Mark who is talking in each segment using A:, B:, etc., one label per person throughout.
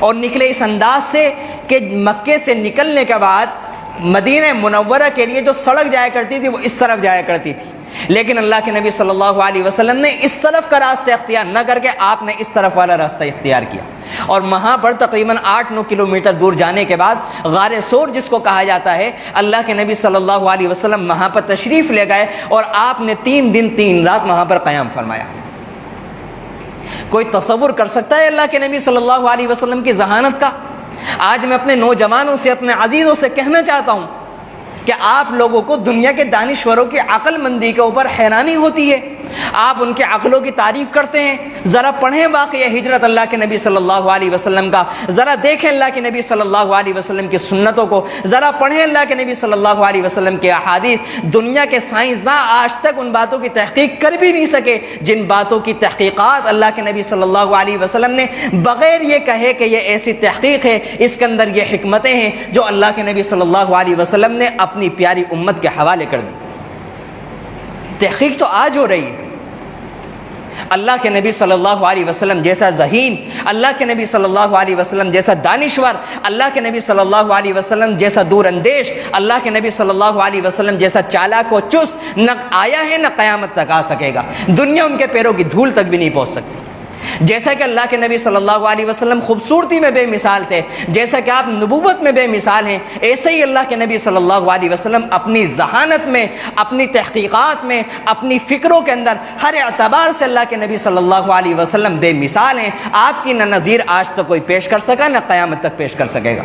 A: اور نکلے اس انداز سے کہ مکے سے نکلنے کے بعد مدینہ منورہ کے لیے جو سڑک جایا کرتی تھی وہ اس طرف جایا کرتی تھی، لیکن اللہ کے نبی صلی اللہ علیہ وسلم نے اس طرف کا راستہ اختیار نہ کر کے آپ نے اس طرف والا راستہ اختیار کیا، اور وہاں پر تقریباً 8-9 کلومیٹر دور جانے کے بعد غار سور جس کو کہا جاتا ہے، اللہ کے نبی صلی اللہ علیہ وسلم وہاں پر تشریف لے گئے اور آپ نے 3 دن 3 رات وہاں پر قیام فرمایا۔ کوئی تصور کر سکتا ہے اللہ کے نبی صلی اللہ علیہ وسلم کی ذہانت کا؟ آج میں اپنے نوجوانوں سے، اپنے عزیزوں سے کہنا چاہتا ہوں کہ آپ لوگوں کو دنیا کے دانشوروں کی عقل مندی کے اوپر حیرانی ہوتی ہے، آپ ان کے عقلوں کی تعریف کرتے ہیں۔ ذرا پڑھیں واقعہ ہجرت اللہ کے نبی صلی اللہ علیہ وسلم کا، ذرا دیکھیں اللہ کے نبی صلی اللہ علیہ وسلم کی سنتوں کو، ذرا پڑھیں اللہ کے نبی صلی اللہ علیہ وسلم کے احادیث۔ دنیا کے سائنسداں آج تک ان باتوں کی تحقیق کر بھی نہیں سکے جن باتوں کی تحقیقات اللہ کے نبی صلی اللہ علیہ وسلم نے بغیر یہ کہے کہ یہ ایسی تحقیق ہے، اس کے اندر یہ حکمتیں ہیں جو اللہ کے نبی صلی اللہ علیہ وسلم نے اپنی پیاری امت کے حوالے کر دی۔ تحقیق تو آج ہو رہی ہے۔ اللہ کے نبی صلی اللہ علیہ وسلم جیسا ذہین، اللہ کے نبی صلی اللہ علیہ وسلم جیسا دانشور، اللہ کے نبی صلی اللہ علیہ وسلم جیسا دور اندیش، اللہ کے نبی صلی اللہ علیہ وسلم جیسا چالاک و چست نہ آیا ہے نہ قیامت تک آ سکے گا۔ دنیا ان کے پیروں کی دھول تک بھی نہیں پہنچ سکتی۔ جیسا کہ اللہ کے نبی صلی اللہ علیہ وسلم خوبصورتی میں بے مثال تھے، جیسا کہ آپ نبوت میں بے مثال ہیں، ایسے ہی اللہ کے نبی صلی اللہ علیہ وسلم اپنی ذہانت میں، اپنی تحقیقات میں، اپنی فکروں کے اندر ہر اعتبار سے اللہ کے نبی صلی اللہ علیہ وسلم بے مثال ہیں۔ آپ کی نہ نظیر آج تک کوئی پیش کر سکا، نہ قیامت تک پیش کر سکے گا۔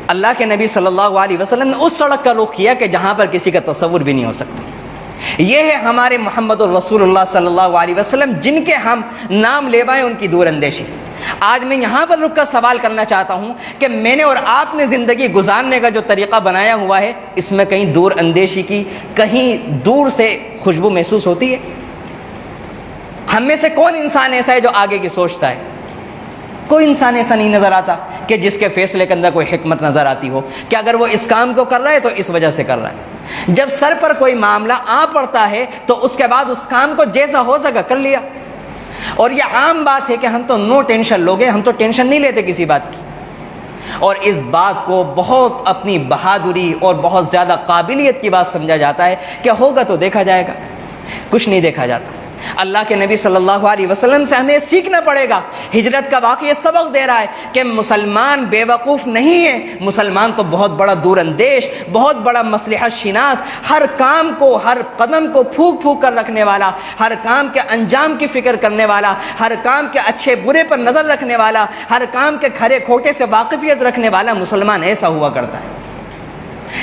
A: اللہ کے نبی صلی اللہ علیہ وسلم نے اس سڑک کا رخ کیا کہ جہاں پر کسی کا تصور بھی نہیں ہو سکتا۔ یہ ہے ہمارے محمد الرسول اللہ صلی اللہ علیہ وسلم، جن کے ہم نام لیوائیں ان کی دور اندیشی۔ آج میں یہاں پر رک کر سوال کرنا چاہتا ہوں کہ میں نے اور آپ نے زندگی گزارنے کا جو طریقہ بنایا ہوا ہے، اس میں کہیں دور اندیشی کی، کہیں دور سے خوشبو محسوس ہوتی ہے؟ ہم میں سے کون انسان ایسا ہے جو آگے کی سوچتا ہے؟ کوئی انسان ایسا نہیں نظر آتا کہ جس کے فیصلے کے اندر کوئی حکمت نظر آتی ہو کہ اگر وہ اس کام کو کر رہا ہے تو اس وجہ سے کر رہا ہے۔ جب سر پر کوئی معاملہ آ پڑتا ہے تو اس کے بعد اس کام کو جیسا ہو سکا کر لیا۔ اور یہ عام بات ہے کہ ہم تو نو ٹینشن لوگ ہیں، ہم تو ٹینشن نہیں لیتے کسی بات کی، اور اس بات کو بہت اپنی بہادری اور بہت زیادہ قابلیت کی بات سمجھا جاتا ہے کہ ہوگا تو دیکھا جائے گا۔ کچھ نہیں دیکھا جاتا۔ اللہ کے نبی صلی اللہ علیہ وسلم سے ہمیں سیکھنا پڑے گا۔ ہجرت کا واقعہ سبق دے رہا ہے کہ مسلمان بے وقوف نہیں ہے، مسلمان تو بہت بڑا دور اندیش، بہت بڑا مصلحت شناس، ہر کام کو، ہر قدم کو پھونک پھونک کر رکھنے والا، ہر کام کے انجام کی فکر کرنے والا، ہر کام کے اچھے برے پر نظر رکھنے والا، ہر کام کے کھرے کھوٹے سے واقفیت رکھنے والا مسلمان ایسا ہوا کرتا ہے۔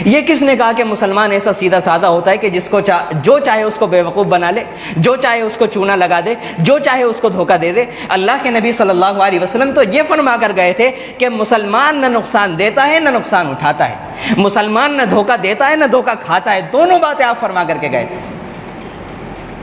A: یہ کس نے کہا کہ مسلمان ایسا سیدھا سادہ ہوتا ہے کہ جس کو جو چاہے اس کو بے وقوف بنا لے، جو چاہے اس کو چونا لگا دے، جو چاہے اس کو دھوکہ دے دے؟ اللہ کے نبی صلی اللہ علیہ وسلم تو یہ فرما کر گئے تھے کہ مسلمان نہ نقصان دیتا ہے نہ نقصان اٹھاتا ہے، مسلمان نہ دھوکہ دیتا ہے نہ دھوکہ کھاتا ہے، دونوں باتیں آپ فرما کر کے گئے تھے۔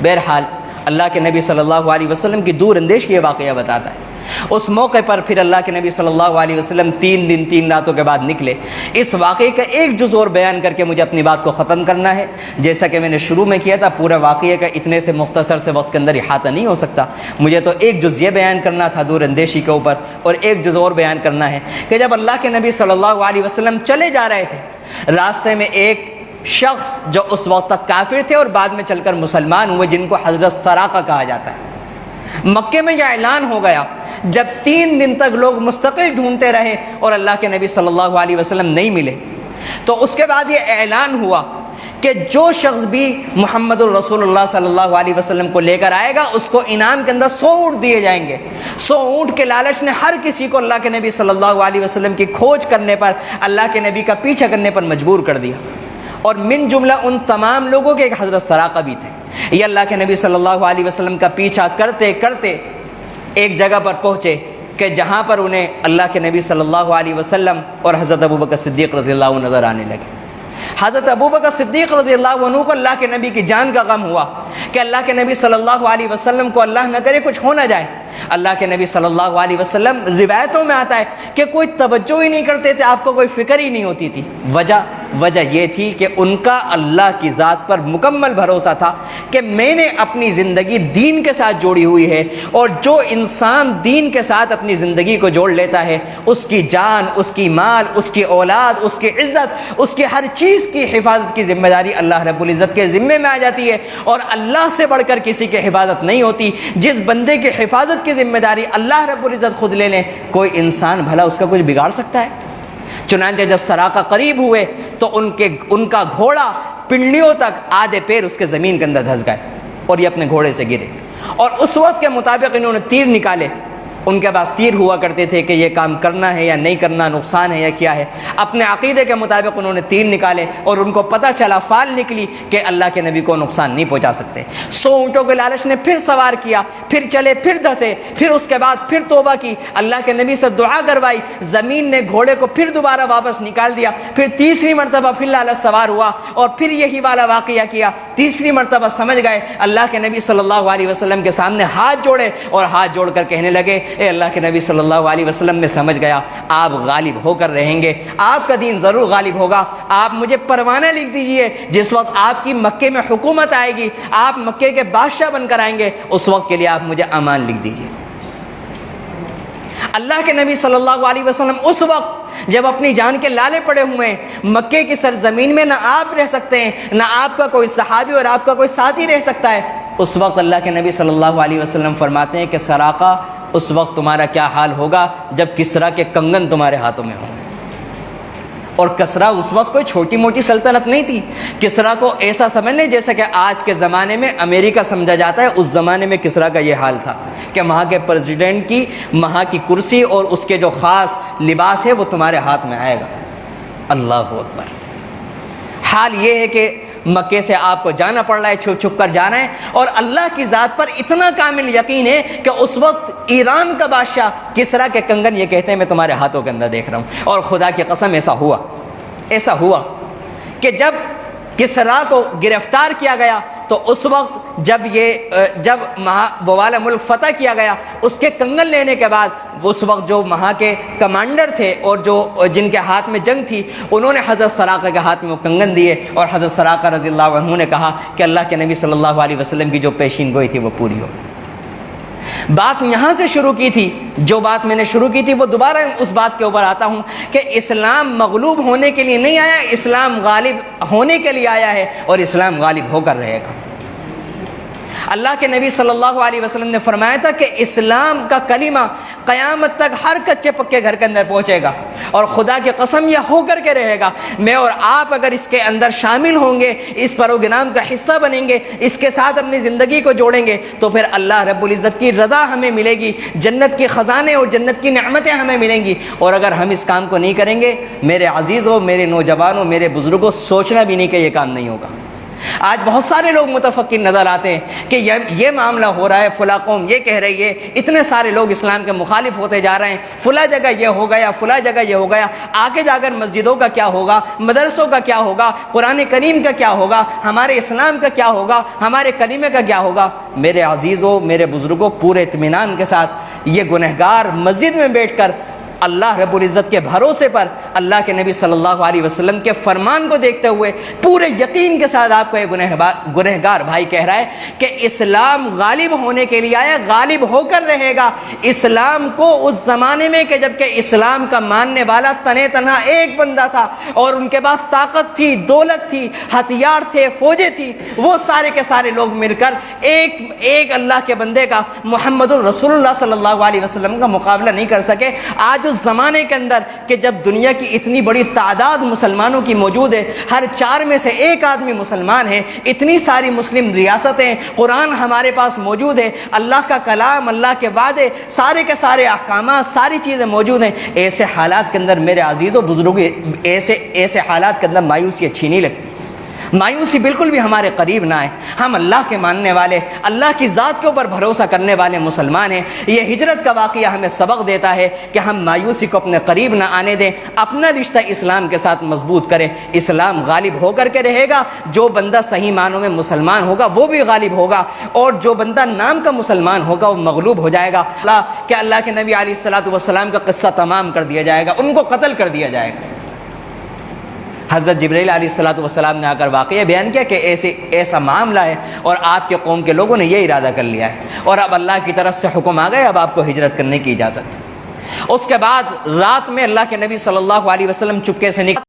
A: بہرحال اللہ کے نبی صلی اللہ علیہ وسلم کی دور اندیش یہ واقعہ بتاتا ہے۔ اس موقع پر پھر اللہ کے نبی صلی اللہ علیہ وسلم 3 دن 3 راتوں کے بعد نکلے۔ اس واقعے کا ایک جز اور بیان کر کے مجھے اپنی بات کو ختم کرنا ہے۔ جیسا کہ میں نے شروع میں کیا تھا، پورا واقعے کا اتنے سے مختصر سے وقت کے اندر احاطہ نہیں ہو سکتا، مجھے تو ایک جز یہ بیان کرنا تھا دور اندیشی کے اوپر، اور ایک جز اور بیان کرنا ہے کہ جب اللہ کے نبی صلی اللہ علیہ وسلم چلے جا رہے تھے، راستے میں ایک شخص جو اس وقت تک کافر تھے اور بعد میں چل کر مسلمان ہوئے، جن کو حضرت سراقہ کہا جاتا ہے، مکے میں یہ اعلان ہو گیا جب 3 دن تک لوگ مستقل ڈھونڈتے رہے اور اللہ کے نبی صلی اللہ علیہ وسلم نہیں ملے، تو اس کے بعد یہ اعلان ہوا کہ جو شخص بھی محمد الرسول اللہ صلی اللہ علیہ وسلم کو لے کر آئے گا اس کو انعام کے اندر 100 اونٹ دیے جائیں گے۔ 100 اونٹ کے لالچ نے ہر کسی کو اللہ کے نبی صلی اللہ علیہ وسلم کی کھوج کرنے پر، اللہ کے نبی کا پیچھا کرنے پر مجبور کر دیا، اور من جملہ ان تمام لوگوں کے ایک حضرت سراقہ بھی تھے۔ یہ اللہ کے نبی صلی اللہ علیہ وسلم کا پیچھا کرتے کرتے ایک جگہ پر پہنچے کہ جہاں پر انہیں اللہ کے نبی صلی اللہ علیہ وسلم اور حضرت ابوبکر صدیق رضی اللہ عنہ نظر آنے لگے۔ حضرت ابوبکر صدیق رضی اللہ عنہ کو اللہ کے نبی کی جان کا غم ہوا کہ اللہ کے نبی صلی اللہ علیہ وسلم کو اللہ نہ کرے کچھ ہو نہ جائے۔ اللہ کے نبی صلی اللہ علیہ وسلم، روایتوں میں آتا ہے کہ کوئی توجہ ہی نہیں کرتے تھے، آپ کو کوئی فکر ہی نہیں ہوتی تھی۔ وجہ وجہ یہ تھی کہ ان کا اللہ کی ذات پر مکمل بھروسہ تھا کہ میں نے اپنی زندگی دین کے ساتھ جوڑی ہوئی ہے، اور جو انسان دین کے ساتھ اپنی زندگی کو جوڑ لیتا ہے اس کی جان، اس کی مال، اس کی اولاد، اس کی عزت، اس کی ہر چیز کی حفاظت کی ذمہ داری اللہ رب العزت کے ذمے میں آ جاتی ہے، اور اللہ سے بڑھ کر کسی کی حفاظت نہیں ہوتی۔ جس بندے کی حفاظت کی ذمہ داری اللہ رب العزت خود لے لیں، کوئی انسان بھلا اس کا کچھ بگاڑ سکتا ہے؟ چنانچہ جب سراقہ قریب ہوئے تو ان کا گھوڑا پنڈلیوں تک آدھے پیر اس کے زمین کے اندر دھس گئے اور یہ اپنے گھوڑے سے گرے، اور اس وقت کے مطابق انہوں نے تیر نکالے۔ ان کے پاس تیر ہوا کرتے تھے کہ یہ کام کرنا ہے یا نہیں کرنا، نقصان ہے یا کیا ہے۔ اپنے عقیدے کے مطابق انہوں نے تیر نکالے، اور ان کو پتہ چلا، فال نکلی کہ اللہ کے نبی کو نقصان نہیں پہنچا سکتے۔ 100 اونٹوں کے لالچ نے پھر سوار کیا، پھر چلے، پھر دھسے، پھر اس کے بعد پھر توبہ کی، اللہ کے نبی سے دعا کروائی، زمین نے گھوڑے کو پھر دوبارہ واپس نکال دیا، پھر تیسری مرتبہ پھر لالچ سوار ہوا اور پھر یہی والا واقعہ کیا۔ تیسری مرتبہ سمجھ گئے، اللہ کے نبی صلی اللہ علیہ وسلم کے سامنے ہاتھ جوڑے اور ہاتھ جوڑ کر کہنے لگے، اے اللہ کے نبی صلی اللہ علیہ وسلم، میں سمجھ گیا آپ غالب ہو کر رہیں گے، آپ کا دین ضرور غالب ہوگا، آپ مجھے پروانہ لکھ دیجئے، جس وقت آپ کی مکے میں حکومت آئے گی، آپ مکے کے بادشاہ بن کر آئیں گے، اس وقت کے لیے آپ مجھے امان لکھ دیجئے۔ اللہ کے نبی صلی اللہ علیہ وسلم اس وقت جب اپنی جان کے لالے پڑے ہوئے ہیں، مکے کی سرزمین میں نہ آپ رہ سکتے ہیں، نہ آپ کا کوئی صحابی اور آپ کا کوئی ساتھی رہ سکتا ہے، اس وقت اللہ کے نبی صلی اللہ علیہ وسلم فرماتے ہیں کہ سراقہ، اس وقت تمہارا کیا حال ہوگا جب کسریٰ کے کنگن تمہارے ہاتھوں میں ہوں گے۔ اور کسریٰ اس وقت کوئی چھوٹی موٹی سلطنت نہیں تھی۔ کسریٰ کو ایسا سمجھ لیں جیسا کہ آج کے زمانے میں امریکہ سمجھا جاتا ہے، اس زمانے میں کسریٰ کا یہ حال تھا کہ وہاں کے پریزیڈنٹ کی وہاں کی کرسی اور اس کے جو خاص لباس ہے وہ تمہارے ہاتھ میں آئے گا۔ اللہ اکبر۔ حال یہ ہے کہ مکے سے آپ کو جانا پڑ رہا ہے، چھپ چھپ کر جانا ہے، اور اللہ کی ذات پر اتنا کامل یقین ہے کہ اس وقت ایران کا بادشاہ کسریٰ کے کنگن یہ کہتے ہیں میں تمہارے ہاتھوں کے اندر دیکھ رہا ہوں۔ اور خدا کی قسم ایسا ہوا کہ جب کسریٰ کو گرفتار کیا گیا تو اس وقت جب وہ والا ملک فتح کیا گیا، اس کے کنگن لینے کے بعد اس وقت جو وہاں کے کمانڈر تھے اور جن کے ہاتھ میں جنگ تھی، انہوں نے حضرت سراقہ کے ہاتھ میں وہ کنگن دیے، اور حضرت سراقہ رضی اللہ عنہ نے کہا کہ اللہ کے نبی صلی اللہ علیہ وسلم کی جو پیشین گوئی تھی وہ پوری ہو۔ بات یہاں سے شروع کی تھی، جو بات میں نے شروع کی تھی وہ دوبارہ اس بات کے اوپر آتا ہوں کہ اسلام مغلوب ہونے کے لیے نہیں آیا، اسلام غالب ہونے کے لیے آیا ہے، اور اسلام غالب ہو کر رہے گا۔ اللہ کے نبی صلی اللہ علیہ وسلم نے فرمایا تھا کہ اسلام کا کلمہ قیامت تک ہر کچے پکے گھر کے اندر پہنچے گا، اور خدا کی قسم یہ ہو کر کے رہے گا۔ میں اور آپ اگر اس کے اندر شامل ہوں گے، اس پروگرام کا حصہ بنیں گے، اس کے ساتھ اپنی زندگی کو جوڑیں گے، تو پھر اللہ رب العزت کی رضا ہمیں ملے گی، جنت کے خزانے اور جنت کی نعمتیں ہمیں ملیں گی۔ اور اگر ہم اس کام کو نہیں کریں گے، میرے عزیزوں، میرے نوجوانوں، میرے بزرگوں، سوچنا بھی نہیں کہ یہ کام نہیں ہوگا۔ آج بہت سارے لوگ متفقین نظر آتے ہیں کہ یہ معاملہ ہو رہا ہے، فلاں قوم یہ کہہ رہی ہے، اتنے سارے لوگ اسلام کے مخالف ہوتے جا رہے ہیں، فلاں جگہ یہ ہو گیا، فلاں جگہ یہ ہو گیا، آگے جا کر مسجدوں کا کیا ہوگا، مدرسوں کا کیا ہوگا، قرآن کریم کا کیا ہوگا، ہمارے اسلام کا کیا ہوگا، ہمارے کلمے کا کیا ہوگا۔ میرے عزیزوں، میرے بزرگوں، پورے اطمینان کے ساتھ یہ گنہگار مسجد میں بیٹھ کر اللہ رب العزت کے بھروسے پر اللہ کے نبی صلی اللہ علیہ وسلم کے فرمان کو دیکھتے ہوئے پورے یقین کے ساتھ آپ کو یہ گنہگار بھائی کہہ رہا ہے کہ اسلام غالب ہونے کے لیے آیا، غالب ہو کر رہے گا۔ اسلام کو اس زمانے میں کہ جب کہ اسلام کا ماننے والا تنے تنہا ایک بندہ تھا، اور ان کے پاس طاقت تھی، دولت تھی، ہتھیار تھے، فوجیں تھی، وہ سارے کے سارے لوگ مل کر ایک اللہ کے بندے کا، محمد الرسول اللہ صلی اللہ علیہ وسلم کا مقابلہ نہیں کر سکے۔ آج اس زمانے کے اندر کہ جب دنیا کی اتنی بڑی تعداد مسلمانوں کی موجود ہے، ہر 4 میں سے 1 آدمی مسلمان ہے، اتنی ساری مسلم ریاستیں، قرآن ہمارے پاس موجود ہے، اللہ کا کلام، اللہ کے وعدے، سارے کے سارے احکامات، ساری چیزیں موجود ہیں، ایسے حالات کے اندر میرے عزیزوں بزرگوں، ایسے حالات کے اندر مایوسی اچھی نہیں لگتی۔ مایوسی بالکل بھی ہمارے قریب نہ آئے۔ ہم اللہ کے ماننے والے، اللہ کی ذات کے اوپر بھروسہ کرنے والے مسلمان ہیں۔ یہ ہجرت کا واقعہ ہمیں سبق دیتا ہے کہ ہم مایوسی کو اپنے قریب نہ آنے دیں، اپنا رشتہ اسلام کے ساتھ مضبوط کریں۔ اسلام غالب ہو کر کے رہے گا، جو بندہ صحیح معنوں میں مسلمان ہوگا وہ بھی غالب ہوگا، اور جو بندہ نام کا مسلمان ہوگا وہ مغلوب ہو جائے گا۔ کہ اللہ کے نبی علیہ الصلوۃ والسلام کا قصہ تمام کر دیا جائے گا، ان کو قتل کر دیا جائے گا۔ حضرت جبرائیل علیہ الصلوۃ والسلام نے آ کر واقعہ بیان کیا کہ ایسا معاملہ ہے اور آپ کے قوم کے لوگوں نے یہ ارادہ کر لیا ہے اور اب اللہ کی طرف سے حکم آ گیا، اب آپ کو ہجرت کرنے کی اجازت ہے۔ اس کے بعد رات میں اللہ کے نبی صلی اللہ علیہ وسلم چپکے سے نکلے